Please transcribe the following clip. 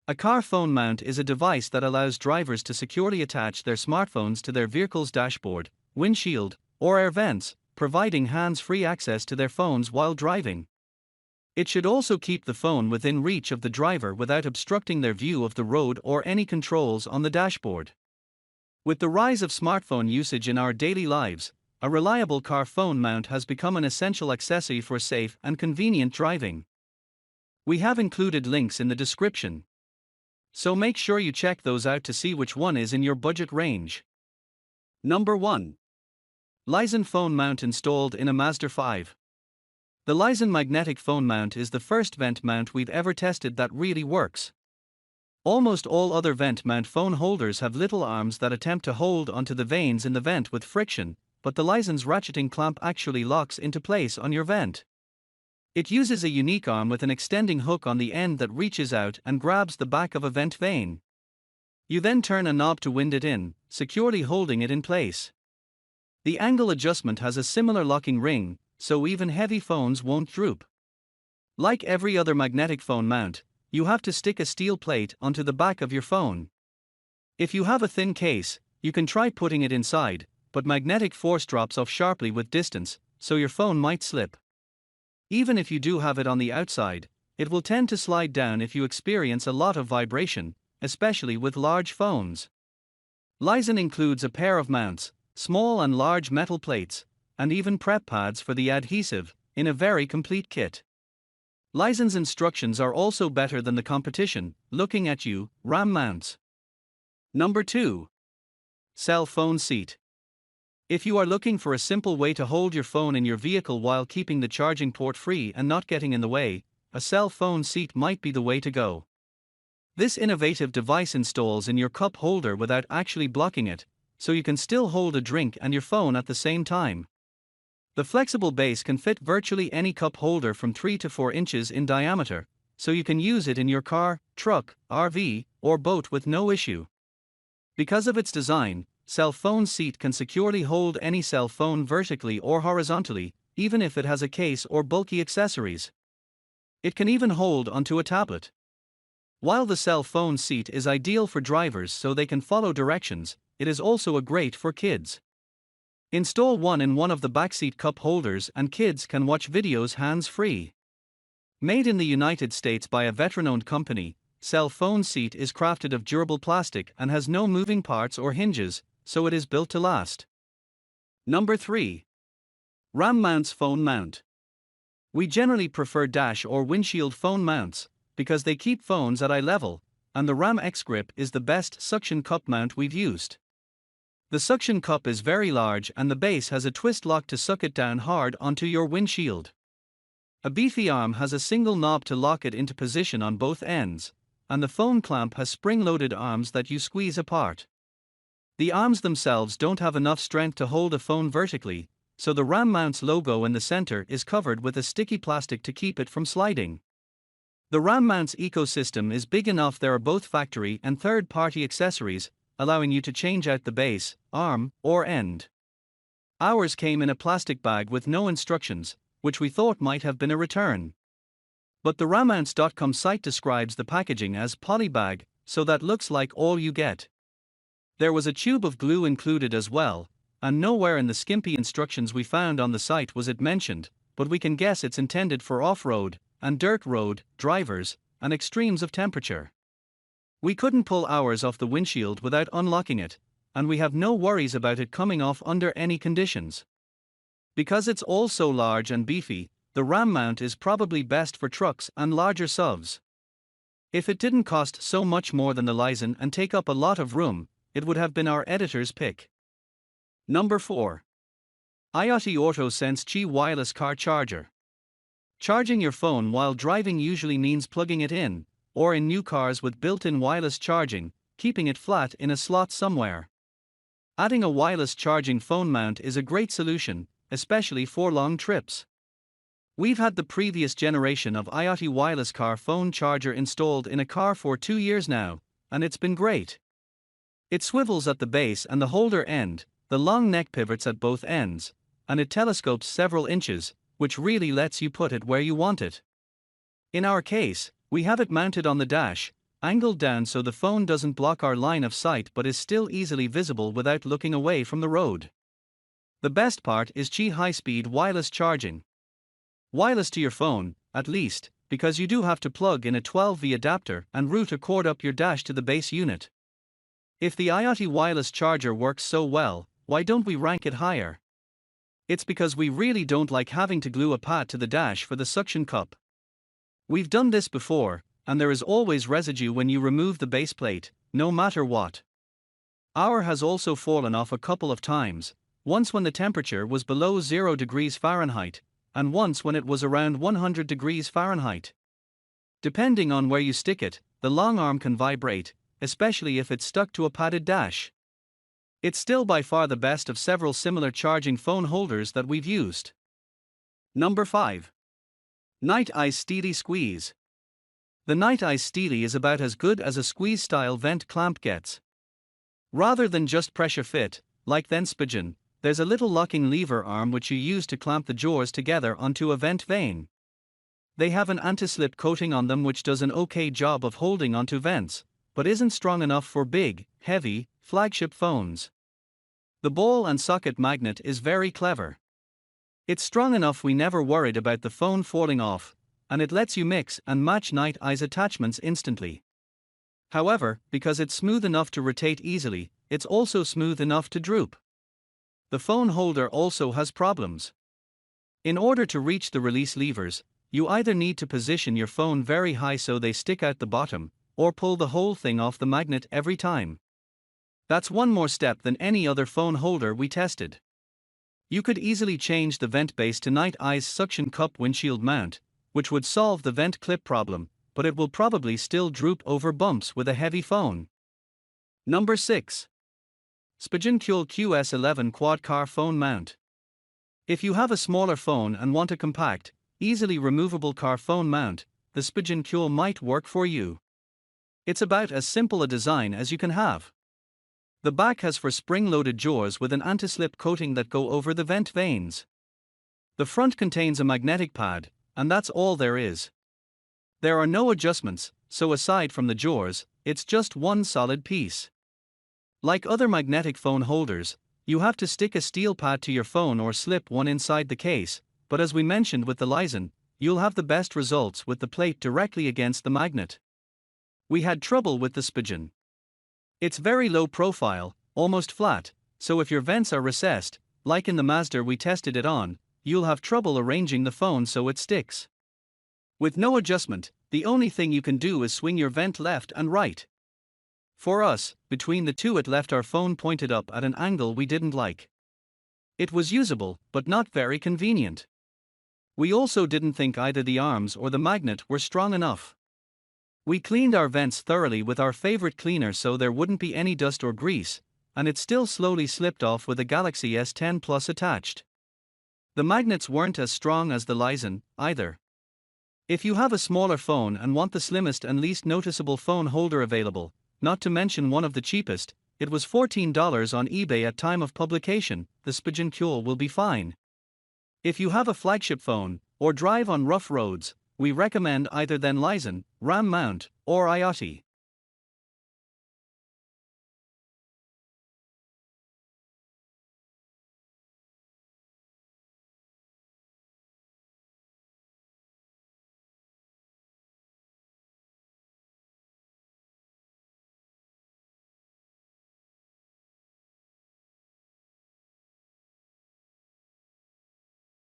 A car phone mount is a device that allows drivers to securely attach their smartphones to their vehicle's dashboard, windshield, or air vents, providing hands-free access to their phones while driving. It should also keep the phone within reach of the driver without obstructing their view of the road or any controls on the dashboard. With the rise of smartphone usage in our daily lives, a reliable car phone mount has become an essential accessory for safe and convenient driving. We have included links in the description, so make sure you check those out to see which one is in your budget range. Number 1. Lisen phone mount installed in a Mazda 5. The lisen magnetic phone mount is the first vent mount we've ever tested that really works. Almost all other vent mount phone holders have little arms that attempt to hold onto the vanes in the vent with friction, but the lisen's ratcheting clamp actually locks into place on your vent. It uses a unique arm with an extending hook on the end that reaches out and grabs the back of a vent vane. You then turn a knob to wind it in, securely holding it in place. The angle adjustment has a similar locking ring, so even heavy phones won't droop. Like every other magnetic phone mount, you have to stick a steel plate onto the back of your phone. If you have a thin case, you can try putting it inside, but magnetic force drops off sharply with distance, so your phone might slip. Even if you do have it on the outside, it will tend to slide down if you experience a lot of vibration, especially with large phones. Lisen includes a pair of mounts, small and large metal plates, and even prep pads for the adhesive, in a very complete kit. Lisen's instructions are also better than the competition. Looking at you, RAM mounts. Number 2. Cell phone seat. If you are looking for a simple way to hold your phone in your vehicle while keeping the charging port free and not getting in the way, a cell phone seat might be the way to go. This innovative device installs in your cup holder without actually blocking it, so you can still hold a drink and your phone at the same time. The flexible base can fit virtually any cup holder from 3 to 4 inches in diameter, so you can use it in your car, truck, RV, or boat with no issue. Because of its design, cell phone seat can securely hold any cell phone vertically or horizontally, even if it has a case or bulky accessories. It can even hold onto a tablet. While the cell phone seat is ideal for drivers so they can follow directions, it is also great for kids. Install one in one of the backseat cup holders and kids can watch videos hands-free. Made in the United States by a veteran-owned company, cell phone seat is crafted of durable plastic and has no moving parts or hinges, so it is built to last. Number 3. RAM mounts phone mount. We generally prefer dash or windshield phone mounts, because they keep phones at eye level, and the RAM X Grip is the best suction cup mount we've used. The suction cup is very large and the base has a twist lock to suck it down hard onto your windshield. A beefy arm has a single knob to lock it into position on both ends, and the phone clamp has spring-loaded arms that you squeeze apart. The arms themselves don't have enough strength to hold a phone vertically, so the RAM mount's logo in the center is covered with a sticky plastic to keep it from sliding. The RAM mount's ecosystem is big enough there are both factory and third-party accessories, allowing you to change out the base, arm, or end. Ours came in a plastic bag with no instructions, which we thought might have been a return. But the rammounts.com site describes the packaging as polybag, so that looks like all you get. There was a tube of glue included as well, and nowhere in the skimpy instructions we found on the site was it mentioned, but we can guess it's intended for off-road and dirt road drivers and extremes of temperature. We couldn't pull ours off the windshield without unlocking it, and we have no worries about it coming off under any conditions. Because it's all so large and beefy, the RAM mount is probably best for trucks and larger SUVs. If it didn't cost so much more than the lisen and take up a lot of room, it would have been our editor's pick. Number 4. iOttie AutoSense Qi Wireless Car Charger. Charging your phone while driving usually means plugging it in, or in new cars with built-in wireless charging, keeping it flat in a slot somewhere. Adding a wireless charging phone mount is a great solution, especially for long trips. We've had the previous generation of iOttie wireless car phone charger installed in a car for 2 years now, and it's been great. It swivels at the base and the holder end, the long neck pivots at both ends, and it telescopes several inches, which really lets you put it where you want it. In our case, we have it mounted on the dash, angled down so the phone doesn't block our line of sight but is still easily visible without looking away from the road. The best part is Qi high-speed wireless charging. Wireless to your phone, at least, because you do have to plug in a 12V adapter and route a cord up your dash to the base unit. If the iOttie wireless charger works so well, why don't we rank it higher? It's because we really don't like having to glue a pad to the dash for the suction cup. We've done this before, and there is always residue when you remove the base plate, no matter what. Ours has also fallen off a couple of times, once when the temperature was below 0 degrees Fahrenheit, and once when it was around 100 degrees Fahrenheit. Depending on where you stick it, the long arm can vibrate, especially if it's stuck to a padded dash. It's still by far the best of several similar charging phone holders that we've used. Number 5. Nite Steelie Squeeze. The Nite Steelie is about as good as a squeeze-style vent clamp gets. Rather than just pressure fit, like the Spigen, there's a little locking lever arm which you use to clamp the jaws together onto a vent vane. They have an anti-slip coating on them which does an okay job of holding onto vents, but isn't strong enough for big, heavy, flagship phones. The ball and socket magnet is very clever. It's strong enough we never worried about the phone falling off, and it lets you mix and match Nite's attachments instantly. However, because it's smooth enough to rotate easily, it's also smooth enough to droop. The phone holder also has problems. In order to reach the release levers, you either need to position your phone very high so they stick out the bottom, or pull the whole thing off the magnet every time. That's one more step than any other phone holder we tested. You could easily change the vent base to Nite's suction cup windshield mount, which would solve the vent clip problem, but it will probably still droop over bumps with a heavy phone. Number 6. Spigen Kuel QS11 quad-car phone mount. If you have a smaller phone and want a compact, easily removable car phone mount, the Spigen Kuel might work for you. It's about as simple a design as you can have. The back has for spring-loaded jaws with an anti-slip coating that go over the vent vanes. The front contains a magnetic pad, and that's all there is. There are no adjustments, so aside from the jaws, it's just one solid piece. Like other magnetic phone holders, you have to stick a steel pad to your phone or slip one inside the case, but as we mentioned with the lisen, you'll have the best results with the plate directly against the magnet. We had trouble with the Spigen. It's very low profile, almost flat, so if your vents are recessed, like in the Mazda we tested it on, you'll have trouble arranging the phone so it sticks. With no adjustment, the only thing you can do is swing your vent left and right. For us, between the two it left our phone pointed up at an angle we didn't like. It was usable, but not very convenient. We also didn't think either the arms or the magnet were strong enough. We cleaned our vents thoroughly with our favorite cleaner so there wouldn't be any dust or grease, and it still slowly slipped off with the Galaxy S10 Plus attached. The magnets weren't as strong as the lisen, either. If you have a smaller phone and want the slimmest and least noticeable phone holder available, not to mention one of the cheapest, it was $14 on eBay at time of publication, the Spigen Kuel will be fine. If you have a flagship phone, or drive on rough roads, we recommend either the lisen, RAM mount, or iOttie.